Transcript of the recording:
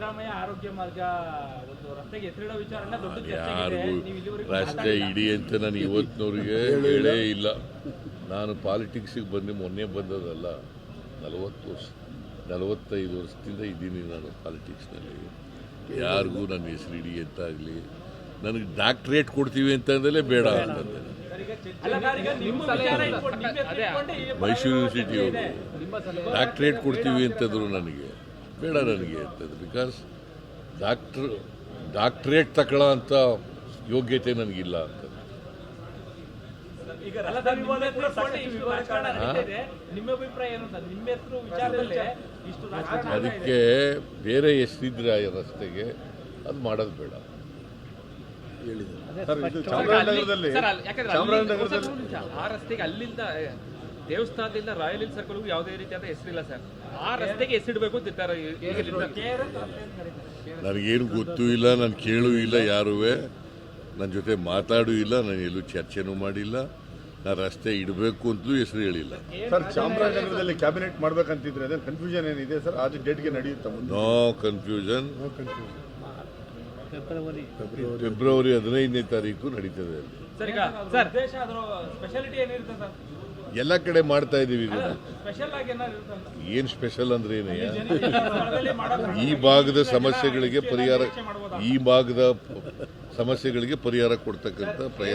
ಸಿದ್ದರಾಮಯ್ಯ ಆರೋಗ್ಯ ಮಾರ್ಗ ಒಂದು ರಸ್ತೆಗೆ ಎತ್ತಿಡೋ ವಿಚಾರನ ದೊಡ್ಡ ಚರ್ಚೆ ಆಗಿದೆ. ಯಾರಿಗೂ ನೀವು ಇಲ್ಲಿವರೆಗೂ ರಸ್ತೆ ಇಡಿ ಅಂತ ನಾನು ಇವತ್ತಿನವರಿಗೆ ಹೇಳೇ ಇಲ್ಲ. ನಾನು ಪಾಲಿಟಿಕ್ಸಿಗೆ ಮೊನ್ನೆ ಬಂದದಲ್ಲ, 45 ವರ್ಷದಿಂದ ಇದ್ದೀನಿ ನಾನು ಪಾಲಿಟಿಕ್ಸ್ನಲ್ಲಿ. ಯಾರಿಗೂ ನನ್ನ ಹೆಸರು ಇಡಿ ಅಂತ ಆಗಲಿ, ನನಗೆ ಡಾಕ್ಟ್ರೇಟ್ ಕೊಡ್ತೀವಿ ಅಂತಂದಲೇ ಬೇಡ ಅಂತಂದೆ. ಮೈಸೂರು ಯೂನಿವರ್ಸಿಟಿಯವರು ಡಾಕ್ಟ್ರೇಟ್ ಕೊಡ್ತೀವಿ ಅಂತಂದ್ರು ನನಗೆ ಬೇಡ ನನಗೆ ಅಂತಂದ್ರೆ, ಬಿಕಾಸ್ ಡಾಕ್ಟ್ರೇಟ್ ತಗೊಳ್ಳೋ ಅಂತ ಯೋಗ್ಯತೆ ನನಗಿಲ್ಲ ಅಂತ. ಅದಕ್ಕೆ ಬೇರೆ ಹೆಸರಿದ್ರೆ ಆ ರಸ್ತೆಗೆ ಅದು ಮಾಡೋದು ಬೇಡ. ಆ ರಸ್ತೆಗೆ ಅಲ್ಲಿಂದ ದೇವಸ್ಥಾನದಿಂದ ರಾಯಲ್ ಹಿಲ್ ಸರ್ಕಲ್ಗೂ ಯಾವುದೇ ರೀತಿಯಾದ ಹೆಸರಿಲ್ಲ ಸರ್. ಆ ರಸ್ತೆಗೆ ಹೆಸರಿಡಬೇಕು ಅಂತಿದ್ದಾರೆ. ನನಗೇನು ಗೊತ್ತೂ ಇಲ್ಲ, ನಾನು ಕೇಳೂ ಇಲ್ಲ, ಯಾರೂ ನನ್ನ ಜೊತೆ ಮಾತಾಡೂ ಇಲ್ಲ, ನಾನು ಎಲ್ಲೂ ಚರ್ಚೆನೂ ಮಾಡಿಲ್ಲ. ನಾನು ರಸ್ತೆ ಇಡಬೇಕು ಅಂತಲೂ ಹೆಸರು ಹೇಳಿಲ್ಲ. ಸರ್, ಚಾಮರಾಜನಗರದಲ್ಲಿ ಕ್ಯಾಬಿನೆಟ್ ಮಾಡ್ಬೇಕಂತಿದ್ರೆ ಅದೇ ಕನ್ಫ್ಯೂಷನ್ ಏನಿದೆ ಸರ್? ಅದು ಡೇಟ್ಗೆ ನಡೆಯುತ್ತೆ ಮುಂದೆ? No confusion. ಫೆಬ್ರವರಿ 15ನೇ ತಾರೀಕು ನಡೀತದೆ. ಎಲ್ಲ ಕಡೆ ಮಾಡ್ತಾ ಇದೀವಿ. ಏನ್ ಸ್ಪೆಷಲ್ ಅಂದ್ರೆ ಏನಯ್ಯ? ಈ ಭಾಗದ ಸಮಸ್ಯೆಗಳಿಗೆ ಪರಿಹಾರ ಕೊಡ್ತಕ್ಕಂಥ ಪ್ರಯತ್ನ